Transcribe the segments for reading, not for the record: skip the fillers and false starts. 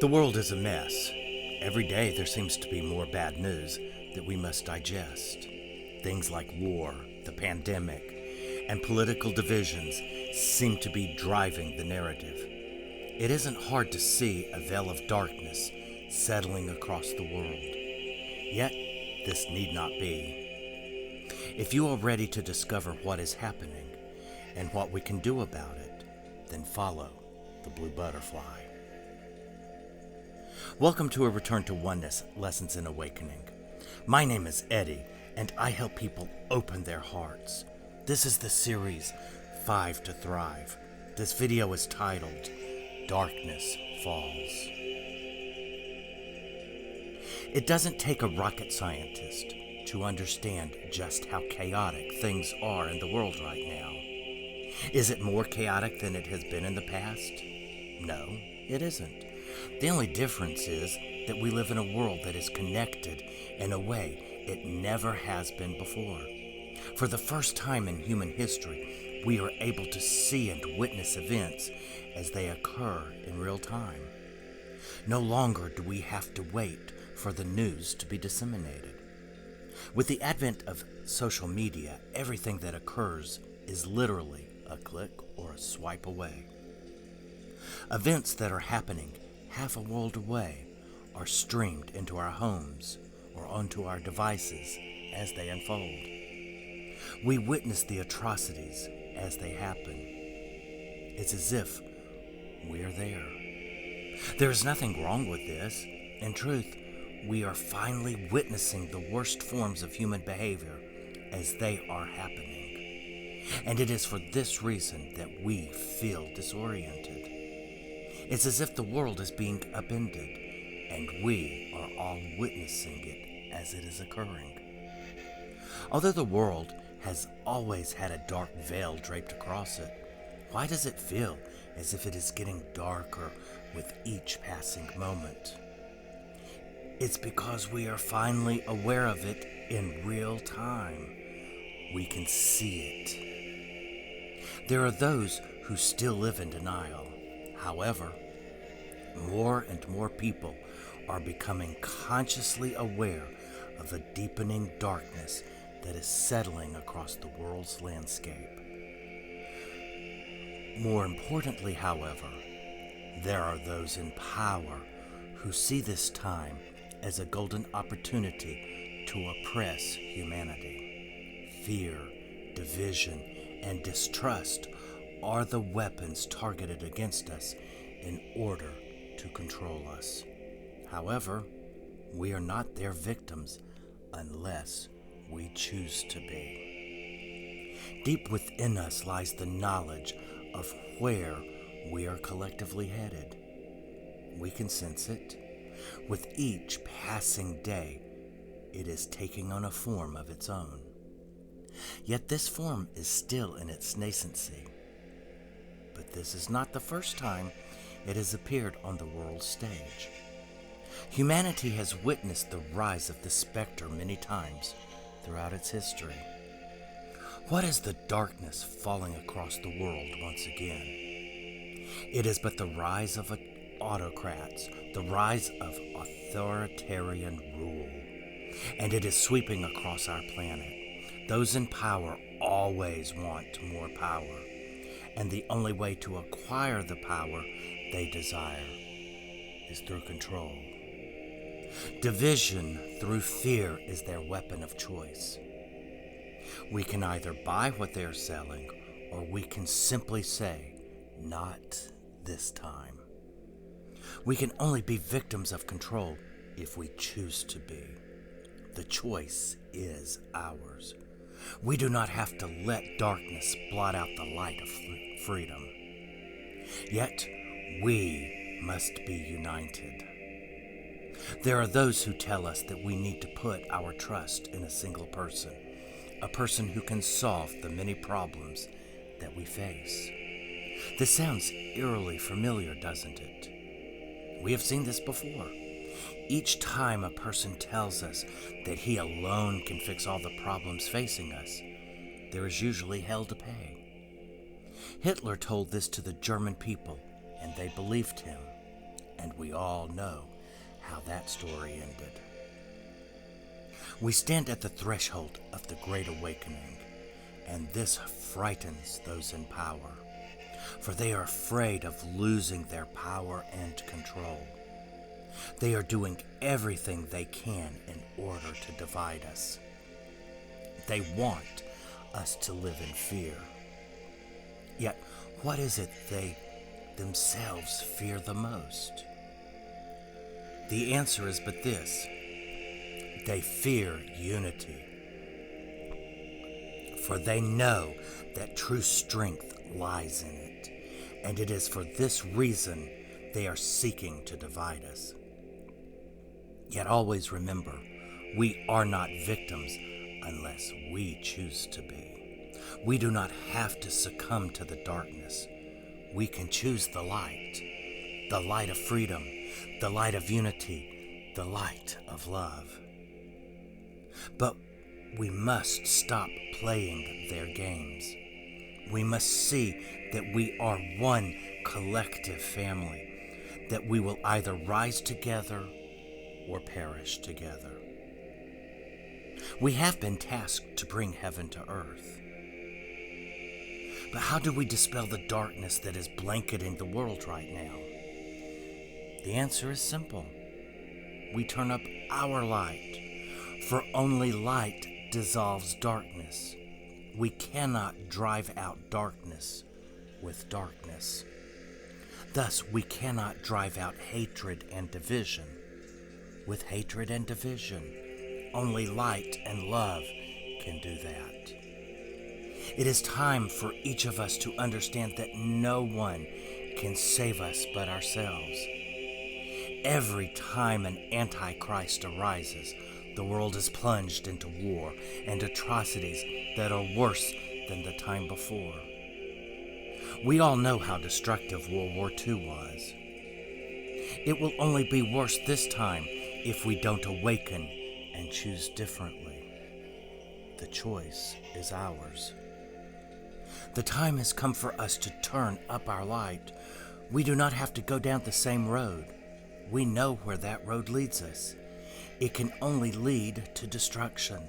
The world is a mess. Every day there seems to be more bad news that we must digest. Things like war, the pandemic, and political divisions seem to be driving the narrative. It isn't hard to see a veil of darkness settling across the world. Yet, this need not be. If you are ready to discover what is happening and what we can do about it, then follow the blue butterfly. Welcome to a return to Oneness, Lessons in Awakening. My name is Eddie, and I help people open their hearts. This is the series 5 to Thrive. This video is titled, Darkness Falls. It doesn't take a rocket scientist to understand just how chaotic things are in the world right now. Is it more chaotic than it has been in the past? No, it isn't. The only difference is that we live in a world that is connected in a way it never has been before. For the first time in human history, we are able to see and witness events as they occur in real time. No longer do we have to wait for the news to be disseminated. With the advent of social media, everything that occurs is literally a click or a swipe away. Events that are happening half a world away are streamed into our homes or onto our devices as they unfold. We witness the atrocities as they happen. It's as if we're there. There is nothing wrong with this. In truth, we are finally witnessing the worst forms of human behavior as they are happening. And it is for this reason that we feel disoriented. It's as if the world is being upended, and we are all witnessing it as it is occurring. Although the world has always had a dark veil draped across it, why does it feel as if it is getting darker with each passing moment? It's because we are finally aware of it in real time. We can see it. There are those who still live in denial. However, more and more people are becoming consciously aware of the deepening darkness that is settling across the world's landscape. More importantly, however, there are those in power who see this time as a golden opportunity to oppress humanity. Fear, division, and distrust are the weapons targeted against us in order to control us. However, we are not their victims unless we choose to be. Deep within us lies the knowledge of where we are collectively headed. We can sense it. With each passing day, it is taking on a form of its own. Yet this form is still in its nascency. But this is not the first time it has appeared on the world stage. Humanity has witnessed the rise of the Spectre many times throughout its history. What is the darkness falling across the world once again? It is but the rise of autocrats, the rise of authoritarian rule. And it is sweeping across our planet. Those in power always want more power. And the only way to acquire the power they desire is through control. Division through fear is their weapon of choice. We can either buy what they are selling, or we can simply say, not this time. We can only be victims of control if we choose to be. The choice is ours. We do not have to let darkness blot out the light of freedom. Yet, we must be united. There are those who tell us that we need to put our trust in a single person, a person who can solve the many problems that we face. This sounds eerily familiar, doesn't it? We have seen this before. Each time a person tells us that he alone can fix all the problems facing us, there is usually hell to pay. Hitler told this to the German people, and they believed him. and we all know how that story ended. We stand at the threshold of the Great Awakening, and this frightens those in power, for they are afraid of losing their power and control. They are doing everything they can in order to divide us. They want us to live in fear. Yet, what is it they themselves fear the most? The answer is but this: they fear unity. For they know that true strength lies in it, and it is for this reason they are seeking to divide us. Yet always remember, we are not victims unless we choose to be. We do not have to succumb to the darkness. We can choose the light of freedom, the light of unity, the light of love. But we must stop playing their games. We must see that we are one collective family, that we will either rise together or perish together. We have been tasked to bring heaven to earth. But how do we dispel the darkness that is blanketing the world right now? The answer is simple. We turn up our light, for only light dissolves darkness. We cannot drive out darkness with darkness. Thus, we cannot drive out hatred and division with hatred and division. Only light and love can do that. It is time for each of us to understand that no one can save us but ourselves. Every time an Antichrist arises, the world is plunged into war and atrocities that are worse than the time before. We all know how destructive World War II was. It will only be worse this time if we don't awaken and choose differently. The choice is ours. The time has come for us to turn up our light. We do not have to go down the same road. We know where that road leads us. It can only lead to destruction.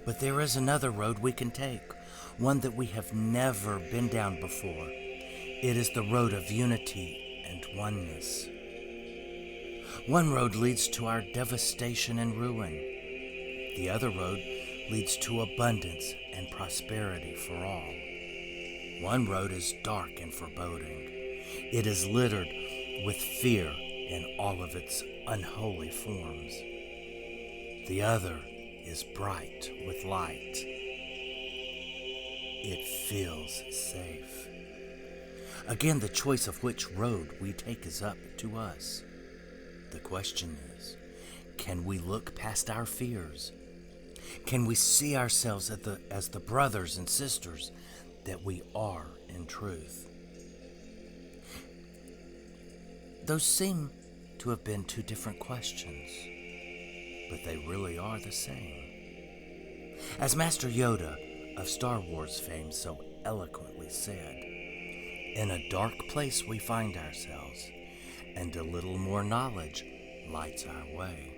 But there is another road we can take, one that we have never been down before. It is the road of unity and oneness. One road leads to our devastation and ruin. The other road leads to abundance and prosperity for all. One road is dark and foreboding. It is littered with fear in all of its unholy forms. The other is bright with light. It feels safe. Again, the choice of which road we take is up to us. The question is, can we look past our fears? Can we see ourselves as the brothers and sisters that we are in truth? Those seem to have been two different questions, but they really are the same. As Master Yoda of Star Wars fame so eloquently said, in a dark place we find ourselves, and a little more knowledge lights our way.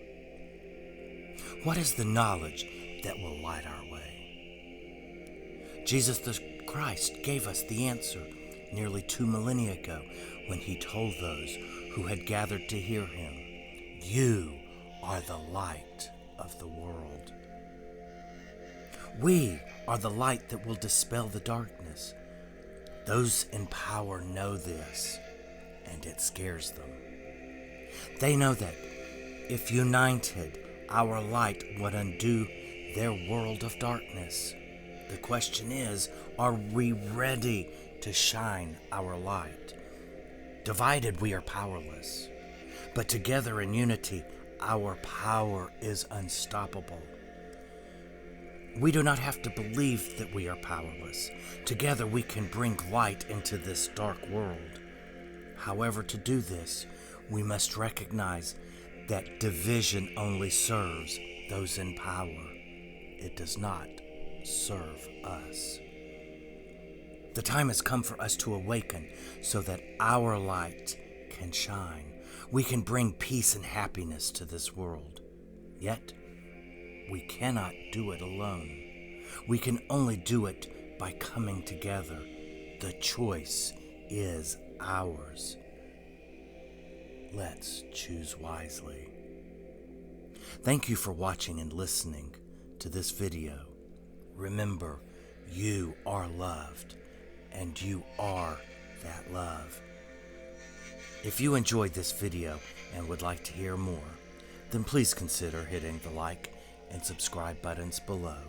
What is the knowledge that will light our way? Jesus the Christ gave us the answer nearly 2 millennia ago when he told those who had gathered to hear him, "You are the light of the world." We are the light that will dispel the darkness. Those in power know this, and it scares them. They know that if united, our light would undo their world of darkness. The question is, are we ready to shine our light? Divided, we are powerless. But together in unity, our power is unstoppable. We do not have to believe that we are powerless. Together we can bring light into this dark world. However, to do this, we must recognize that division only serves those in power. It does not serve us. The time has come for us to awaken so that our light can shine. We can bring peace and happiness to this world. Yet, we cannot do it alone. We can only do it by coming together. The choice is ours. Let's choose wisely. Thank you for watching and listening to this video. Remember, you are loved, and you are that love. If you enjoyed this video and would like to hear more, then please consider hitting the like and subscribe buttons below.